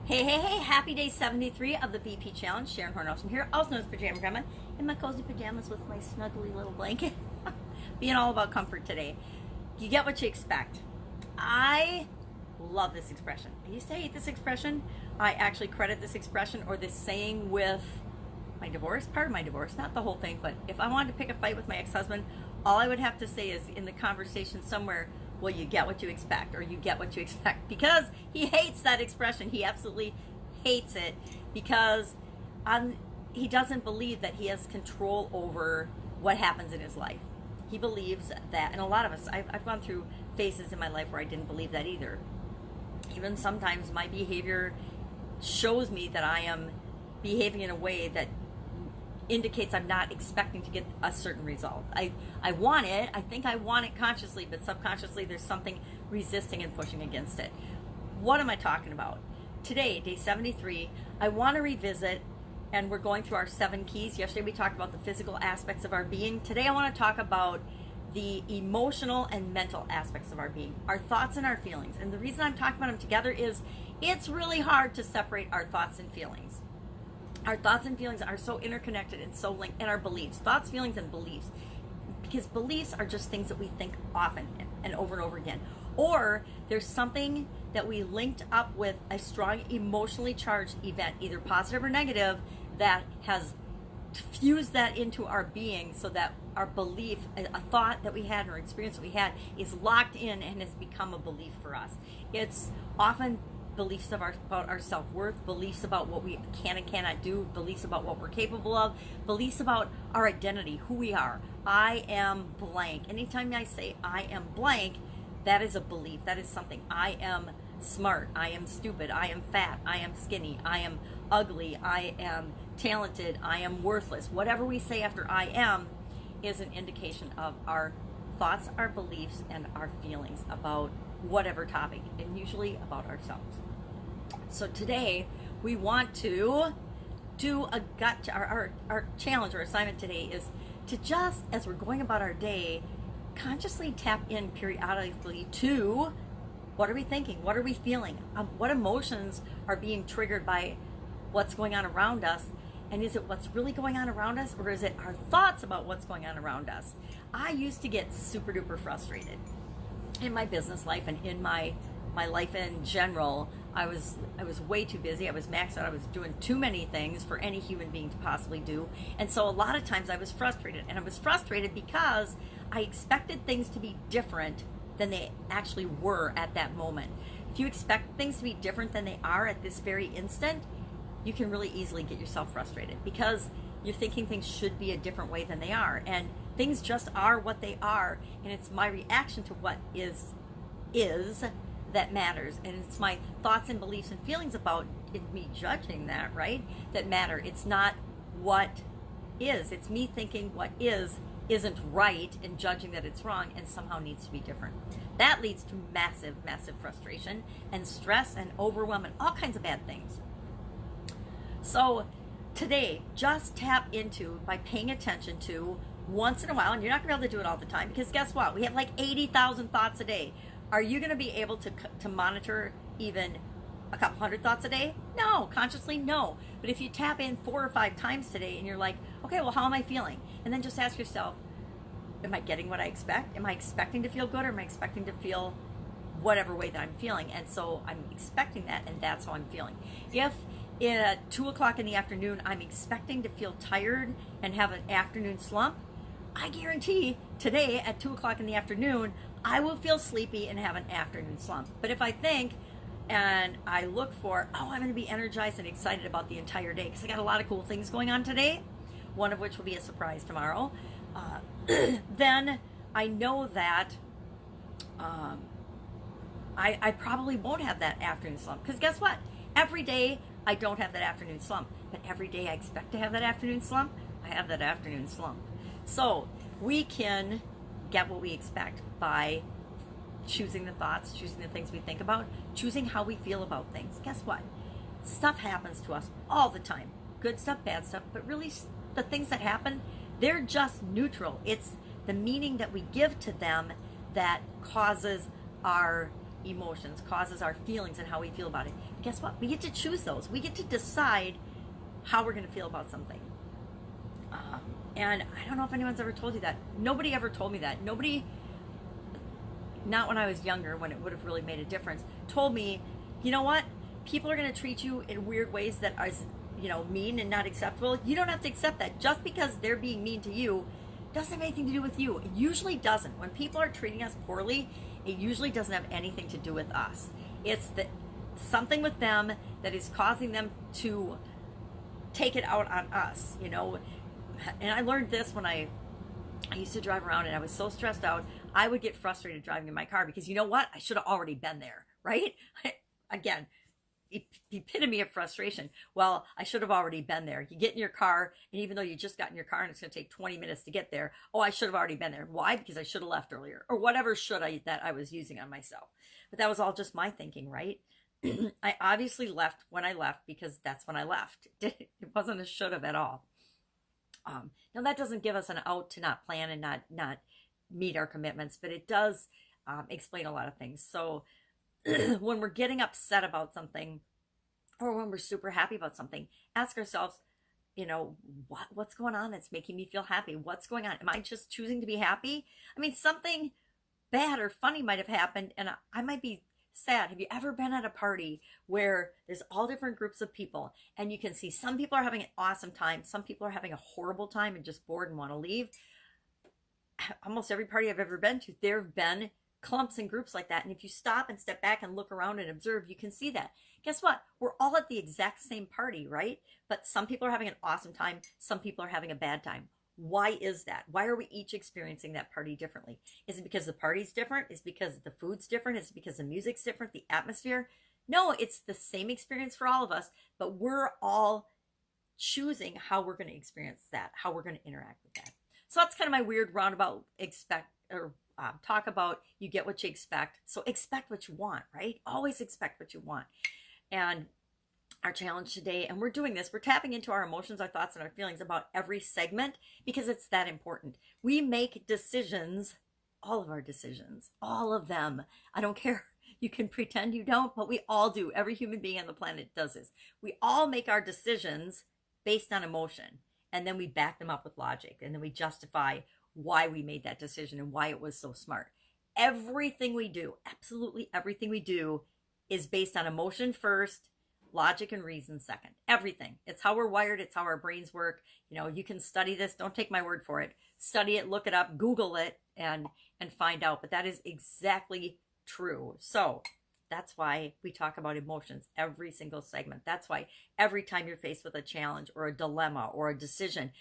Hey, happy day 73 of the BP Challenge. Sharon Horne-Ellstrom here, also known as Pajama Grandma, in my cozy pajamas with my snuggly little blanket. Being all about comfort today. You get what you expect. I love this expression. I used to hate this expression. I actually credit this expression or this saying with my divorce, part of my divorce, not the whole thing, but if I wanted to pick a fight with my ex-husband, all I would have to say is in the conversation somewhere, well, you get what you expect, or you get what you expect, because he hates that expression. He absolutely hates it because he doesn't believe that he has control over what happens in his life. He believes that, and a lot of us, I've gone through phases in my life where I didn't believe that either. Even sometimes my behavior shows me that I am behaving in a way that indicates I'm not expecting to get a certain result. I want it, I think I want it consciously, but subconsciously there's something resisting and pushing against it. What am I talking about? Today, day 73, I want to revisit, and we're going through our 7 keys. Yesterday we talked about the physical aspects of our being. Today I want to talk about the emotional and mental aspects of our being, our thoughts and our feelings. And the reason I'm talking about them together is it's really hard to separate our thoughts and feelings. Our thoughts and feelings are so interconnected and so linked, and our beliefs, thoughts, feelings, and beliefs. Because beliefs are just things that we think often and over again. Or there's something that we linked up with a strong emotionally charged event, either positive or negative, that has fused that into our being so that our belief, a thought that we had or experience that we had, is locked in and has become a belief for us. It's often beliefs about our self-worth, beliefs about what we can and cannot do, beliefs about what we're capable of, beliefs about our identity, who we are. I am blank. Anytime I say I am blank, that is a belief. That is something. I am smart. I am stupid. I am fat. I am skinny. I am ugly. I am talented. I am worthless. Whatever we say after I am is an indication of our thoughts, our beliefs, and our feelings about whatever topic, and usually about ourselves. So today we want to do a our challenge or assignment today is to, just as we're going about our day, consciously tap in periodically to what are we thinking, what are we feeling, what emotions are being triggered by what's going on around us, and is it what's really going on around us, or is it our thoughts about what's going on around us? I used to get super duper frustrated in my business life and in my life in general. I was way too busy. I was maxed out. I was doing too many things for any human being to possibly do. And so a lot of times I was frustrated. And I was frustrated because I expected things to be different than they actually were at that moment. If you expect things to be different than they are at this very instant, you can really easily get yourself frustrated because you're thinking things should be a different way than they are. And things just are what they are, and it's my reaction to what is that matters, and it's my thoughts and beliefs and feelings about me judging that, right, that matter. It's not what is. It's me thinking what isn't right and judging that it's wrong and somehow needs to be different. That leads to massive frustration and stress and overwhelm and all kinds of bad things. So today, just tap into, by paying attention to, once in a while, and you're not going to be able to do it all the time, because guess what? We have like 80,000 thoughts a day. Are you going to be able to monitor even a couple hundred thoughts a day? No, consciously, no. But if you tap in 4 or 5 times today and you're like, okay, well, how am I feeling? And then just ask yourself, am I getting what I expect? Am I expecting to feel good, or am I expecting to feel whatever way that I'm feeling? And so I'm expecting that, and that's how I'm feeling. If at 2 o'clock in the afternoon, I'm expecting to feel tired and have an afternoon slump, I guarantee today at 2 o'clock in the afternoon, I will feel sleepy and have an afternoon slump. But if I think and I look for, oh, I'm going to be energized and excited about the entire day because I got a lot of cool things going on today, one of which will be a surprise tomorrow, then I know that I probably won't have that afternoon slump. Because guess what? Every day I don't have that afternoon slump, but every day I expect to have that afternoon slump, I have that afternoon slump. So we can get what we expect by choosing the thoughts, choosing the things we think about, choosing how we feel about things. Guess what? Stuff happens to us all the time. Good stuff, bad stuff, but really the things that happen, they're just neutral. It's the meaning that we give to them that causes our emotions, causes our feelings and how we feel about it. And guess what? We get to choose those. We get to decide how we're going to feel about something. And I don't know if anyone's ever told you that. Nobody ever told me that. Nobody, not when I was younger, when it would have really made a difference, told me, you know what? People are going to treat you in weird ways that are, mean and not acceptable. You don't have to accept that. Just because they're being mean to you doesn't have anything to do with you. It usually doesn't. When people are treating us poorly, it usually doesn't have anything to do with us. It's something with them that is causing them to take it out on us, And I learned this when I used to drive around and I was so stressed out. I would get frustrated driving in my car because you know what? I should have already been there, right? Again, the epitome of frustration. Well, I should have already been there. You get in your car, and even though you just got in your car and it's going to take 20 minutes to get there, I should have already been there. Why? Because I should have left earlier, or whatever that I was using on myself. But that was all just my thinking, right? I obviously left when I left because that's when I left. It wasn't a should have at all. Now that doesn't give us an out to not plan and not meet our commitments, but it does explain a lot of things. So when we're getting upset about something, or when we're super happy about something, ask ourselves, what's going on that's making me feel happy? What's going on? Am I just choosing to be happy? I mean, something bad or funny might have happened and I might be sad. Have you ever been at a party where there's all different groups of people and you can see some people are having an awesome time, some people are having a horrible time and just bored and want to leave? Almost every party I've ever been to, there have been clumps and groups like that. And if you stop and step back and look around and observe, you can see that. Guess what? We're all at the exact same party, right? But some people are having an awesome time. Some people are having a bad time. Why is that? Why are we each experiencing that party differently? Is it because the party's different? Is it because the food's different? Is it because the music's different? The atmosphere? No, it's the same experience for all of us, but we're all choosing how we're going to experience that, how we're going to interact with that. So that's kind of my weird roundabout talk about you get what you expect. So expect what you want, right? Always expect what you want. And our challenge today, and we're doing this, we're tapping into our emotions, our thoughts, and our feelings about every segment because it's that important. We make decisions, all of our decisions, all of them. I don't care. You can pretend you don't, but we all do. Every human being on the planet does this. We all make our decisions based on emotion, and then we back them up with logic, and then we justify why we made that decision and why it was so smart. Everything we do, absolutely everything we do, is based on emotion first, logic and reason second. Everything. It's how we're wired. It's how our brains work. You can study this. Don't take my word for it. Study it, look it up, Google it, and find out. But that is exactly true. So that's why we talk about emotions every single segment. That's why every time you're faced with a challenge or a dilemma or a decision,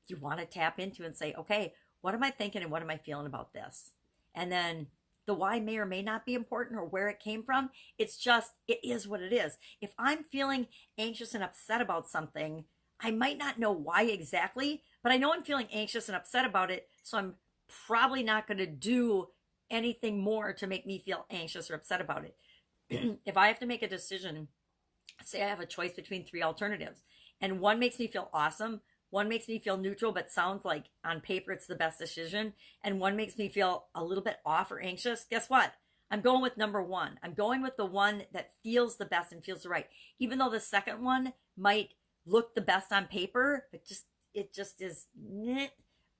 you want to tap into and say, okay, what am I thinking and what am I feeling about this? And then the why may or may not be important or where it came from. It's just, it is what it is. If I'm feeling anxious and upset about something, I might not know why exactly, but I know I'm feeling anxious and upset about it. So I'm probably not going to do anything more to make me feel anxious or upset about it. If I have to make a decision, say I have a choice between 3 alternatives and one makes me feel awesome, one makes me feel neutral, but sounds like on paper it's the best decision. And one makes me feel a little bit off or anxious. Guess what? I'm going with number 1. I'm going with the one that feels the best and feels right. Even though the second one might look the best on paper, but it just is,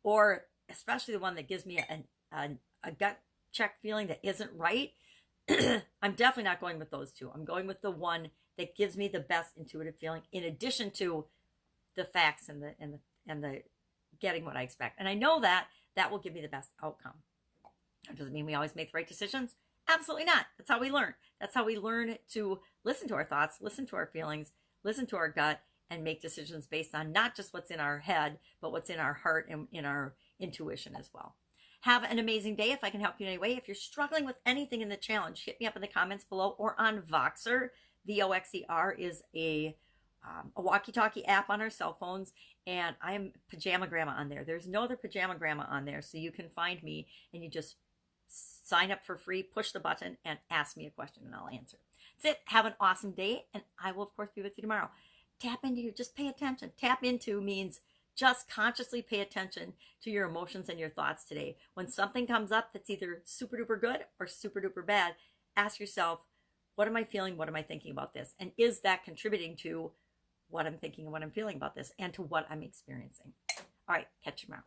or especially the one that gives me a gut check feeling that isn't right. I'm definitely not going with those 2. I'm going with the one that gives me the best intuitive feeling in addition to the facts and the getting what I expect. And I know that will give me the best outcome. That doesn't mean we always make the right decisions. Absolutely not. That's how we learn. That's how we learn to listen to our thoughts, listen to our feelings, listen to our gut, and make decisions based on not just what's in our head, but what's in our heart and in our intuition as well. Have an amazing day. If I can help you in any way, if you're struggling with anything in the challenge, hit me up in the comments below or on Voxer. VOXER is a walkie-talkie app on our cell phones, and I'm Pajama Grandma on there. There's no other Pajama Grandma on there, so you can find me and you just sign up for free, push the button, and ask me a question, and I'll answer. That's it. Have an awesome day, and I will, of course, be with you tomorrow. Tap into you. Just pay attention. Tap into means just consciously pay attention to your emotions and your thoughts today. When something comes up that's either super duper good or super duper bad, ask yourself, what am I feeling? What am I thinking about this? And is that contributing to what I'm thinking and what I'm feeling about this and to what I'm experiencing? All right, catch you tomorrow.